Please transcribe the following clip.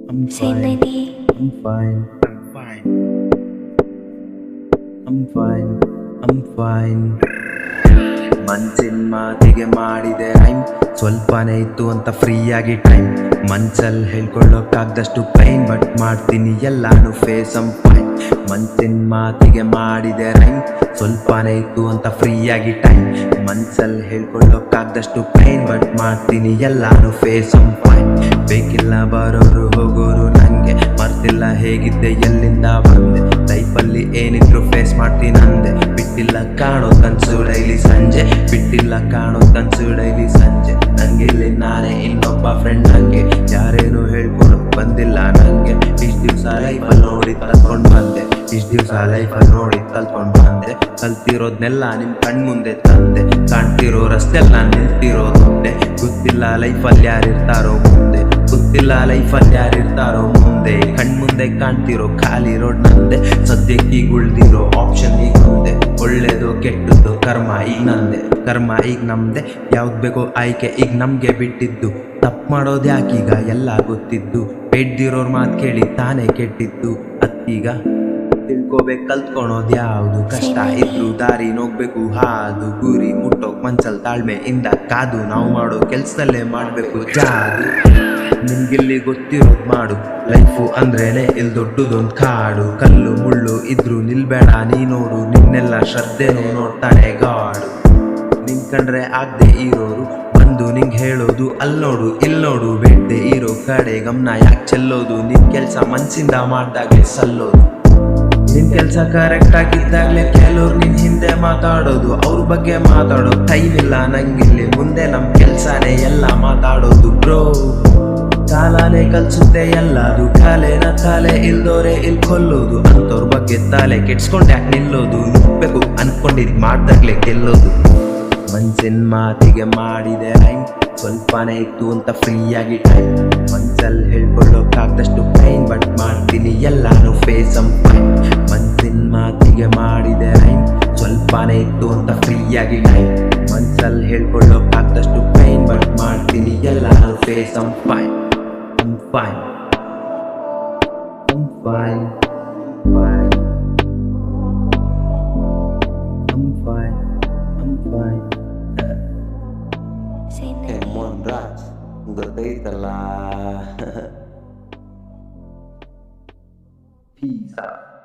I'm Say fine. Lenny. I'm fine. I'm fine. I'm fine. ಮನ್ಸಿನ ಮಾತಿಗೆ ಮಾಡಿದೆ rhyme, ಸ್ವಲ್ಪನೇ ಇತ್ತು ಅಂತ ಫ್ರೀಯಾಗಿ ಟೈಮ್. ಮನ್ಸಲ್ಲಿ ಹೇಳ್ಕೊಳ್ಳೋಕ್ಕಾಗ್ದಷ್ಟು ಪೈನ್, ಬಟ್ ಮಾಡ್ತೀನಿ ಎಲ್ಲಾನು ಫೇಸ್ ಅಮ್ ಫೈನ್. ಮನ್ಸಿನ ಮಾತಿಗೆ ಮಾಡಿದೆ ರೈಮ್, ಸ್ವಲ್ಪನೇ ಇತ್ತು ಅಂತ ಫ್ರೀಯಾಗಿ ಟೈಮ್. ಮನ್ಸಲ್ಲಿ ಹೇಳ್ಕೊಳ್ಳೋಕ್ಕಾಗ್ದಷ್ಟು ಪೈನ್, ಬಟ್ ಮಾಡ್ತೀನಿ ಎಲ್ಲಾನು ಫೇಸ್ ಅಮ್ ಫೈನ್. ಬೇಕಿಲ್ಲ ಬರೋರು ಹೋಗೋರು ನಂಗೆ, ಮರ್ತಿಲ್ಲ ಹೇಗಿದ್ದೆ ಎಲ್ಲಿಂದ ಬಂದೆ. ಲೈಫಲ್ಲಿ ಏನಿದ್ರು ಫೇಸ್ ಮಾಡ್ತೀನಿ ಅಂದೆ, ಬಿಟ್ಟಿಲ್ಲ ಕಾಣೋ ಕನ್ಸು ಡೈಲಿ ಸಂಜೆ. ಬಿಟ್ಟಿಲ್ಲ ಕಾಣೋ ಕನ್ಸು ಡೈಲಿ ಸಂಜೆ. ನಂಗಿಲ್ಲಿ ನಾನೇ ಇನ್ನೊಬ್ಬ ಫ್ರೆಂಡ್, ನಂಗೆ ಯಾರೇನು ಹೇಳ್ಕೊಡೋ ಬಂದಿಲ್ಲ ನಂಗೆ. ಇಷ್ಟು ದಿವಸ ಲೈಫಲ್ಲಿ ನೋಡಿ ಕಲ್ತ್ಕೊಂಡ್ ಬಂದೆ, ಇಷ್ಟು ದಿವಸ ಲೈಫಲ್ಲಿ ನೋಡಿ ಕಲ್ತ್ಕೊಂಡ್ ಬಂದೆ. ಕಲ್ತಿರೋದ್ನೆಲ್ಲ ನಿಮ್ ಕಣ್ ಮುಂದೆ ತಂದೆ, ಕಾಣ್ತಿರೋ ರಸ್ತೆಲ್ಲ ನಿಲ್ತಿರೋದೊಂದೆ. ಗೊತ್ತಿಲ್ಲ ಲೈಫಲ್ಲಿ ಯಾರಿರ್ತಾರೋ ಮುಂದೆ, ಗೊತ್ತಿಲ್ಲ ಲೈಫಲ್ಲಿ ಯಾರಿರ್ತಾರೋ ಮುಂದೆ. ಕಣ್ಮುಂದೆ ಕಾಣ್ತಿರೋ ಖಾಲಿ ರೋಡ್ ನಂದೆ, ಸದ್ಯಕ್ಕೆ ಈಗ ಉಳ್ದಿರೋ ಆಪ್ಷನ್ ಈಗ ಮುಂದೆ. ಒಳ್ಳೇದು ಕೆಟ್ಟದ್ದು ಕರ್ಮ ಈಗ ನಂದೆ, ಕರ್ಮ ಈಗ ನಮ್ದೆ. ಯಾವ್ದು ಬೇಕೋ ಆಯ್ಕೆ ಈಗ ನಮ್ಗೆ ಬಿಟ್ಟಿದ್ದು. ತಪ್ಪು ಮಾಡೋದು ಯಾಕೀಗ ಎಲ್ಲ ಗೊತ್ತಿದ್ದು, ಬೇಡ್ದಿರೋರ್ ಮಾತು ಕೇಳಿ ತಾನೇ ಕೆಟ್ಟಿದ್ದು. ಅತ್ತೀಗ ತಿಳ್ಕೋಬೇಕು ಕಲ್ತ್ಕೊಳೋದು ಯಾವುದು, ಕಷ್ಟ ಇದ್ರು ದಾರಿ ನೋಗ್ಬೇಕು ಹಾದು. ಗುರಿ ಮುಟ್ಟೋಕ್ ಮನ್ಸಲ್ ತಾಳ್ಮೆಯಿಂದ ಕಾದು, ನಾವು ಮಾಡೋ ಕೆಲ್ಸದಲ್ಲೇ ಮಾಡ್ಬೇಕು ಜಾದು. ನಿಮ್ಗಿಲ್ಲಿ ಗೊತ್ತಿರೋದು ಮಾಡು, ಲೈಫು ಅಂದ್ರೇನೆ ಇಲ್ಲಿ ದೊಡ್ಡದೊಂದು ಕಾಡು. ಕಲ್ಲು ಮುಳ್ಳು ಇದ್ರು ನಿಲ್ಬೇಡ ನೀ ನೋಡು, ನಿನ್ನೆಲ್ಲ ಶ್ರದ್ಧೆನೂ ನೋಡ್ತಾನೆ ಗಾಡು. ನಿನ್ ಕಂಡ್ರೆ ಆಗದೆ ಇರೋರು ಬಂದು ನಿಂಗೆ ಹೇಳೋದು ಅಲ್ಲಿ ನೋಡು ಇಲ್ಲಿ ನೋಡು. ಬೇಡ್ದೆ ಇರೋ ಕಡೆ ಗಮನ ಯಾಕೆ ಚೆಲ್ಲೋದು, ನಿನ್ ಕೆಲ್ಸ ಮನ್ಸಿಂದ ಮಾಡ್ದಾಗ್ಲೇ ಸಲ್ಲೋದು. ನಿನ್ ಕೆಲ್ಸ ಕರೆಕ್ಟ್ ಆಗಿದ್ದಾಗ್ಲೇ ಕೆಲವ್ರು ನಿನ್ ಹಿಂದೆ ಮಾತಾಡೋದು. ಅವ್ರ ಬಗ್ಗೆ ಮಾತಾಡೋ ಟೈಮ್ ಇಲ್ಲ ನಂಗಿಲ್ಲಿ, ಮುಂದೆ ನಮ್ ಕೆಲ್ಸನೇ ಎಲ್ಲ ಮಾತಾಡೋದು. ಬ್ರೋ ಕಾಲನೇ ಕಲ್ಸುತ್ತೆ ಎಲ್ಲದು, ಕಾಲೇನ ತಲೆ ಇಲ್ದೋರೆ ಇಲ್ಲಿ ಕೊಲ್ಲೋದು. ಅಂತವ್ರ ಬಗ್ಗೆ ತಲೆ ಕೆಡ್ಸ್ಕೊಂಡ್ ಯಾಕೆ ನಿಲ್ಲೋದು, ನುಗ್ಬೇಕು ಅನ್ಕೊಂಡಿದ್ ಮಾಡ್ದಾಗ್ಲೇ ಗೆಲ್ಲೋದು. ಮನ್ಸಿನ ಮಾತಿಗೆ ಮಾಡಿದೆ ರೈಮ್, ಸ್ವಲ್ಪನೇ ಇತ್ತು ಅಂತ ಫ್ರೀಯಾಗಿ ಟೈಮ್. ಮನ್ಸಲ್ಲಿ ಹೇಳ್ಕೊಳ್ಳೋಕ್ಕಾಗ್ದಷ್ಟು ಪೈನ್, ಬಟ್ ಮಾಡ್ತೀನಿ ಎಲ್ಲಾನು ಫೇಸ್ ಅಮ್ ಫೈನ್. ಮನ್ಸಿನ ಮಾತಿಗೆ ಮಾಡಿದೆ ರೈಮ್, ಸ್ವಲ್ಪನೇ ಇತ್ತು ಅಂತ ಫ್ರೀಯಾಗಿ ಟೈಮ್. ಮನ್ಸಲ್ಲಿ ಹೇಳ್ಕೊಳ್ಳೋಕ್ಕಾಗ್ದಷ್ಟು ಪೈನ್, ಬಟ್ ಮಾಡ್ತೀನಿ ಎಲ್ಲಾನು face am fine. I'm fine. I'm fine. Fine. I'm fine. I'm fine. Say Lenny. Monraj, ಗೊತ್ತೈತಲ್ಲ. Peace out.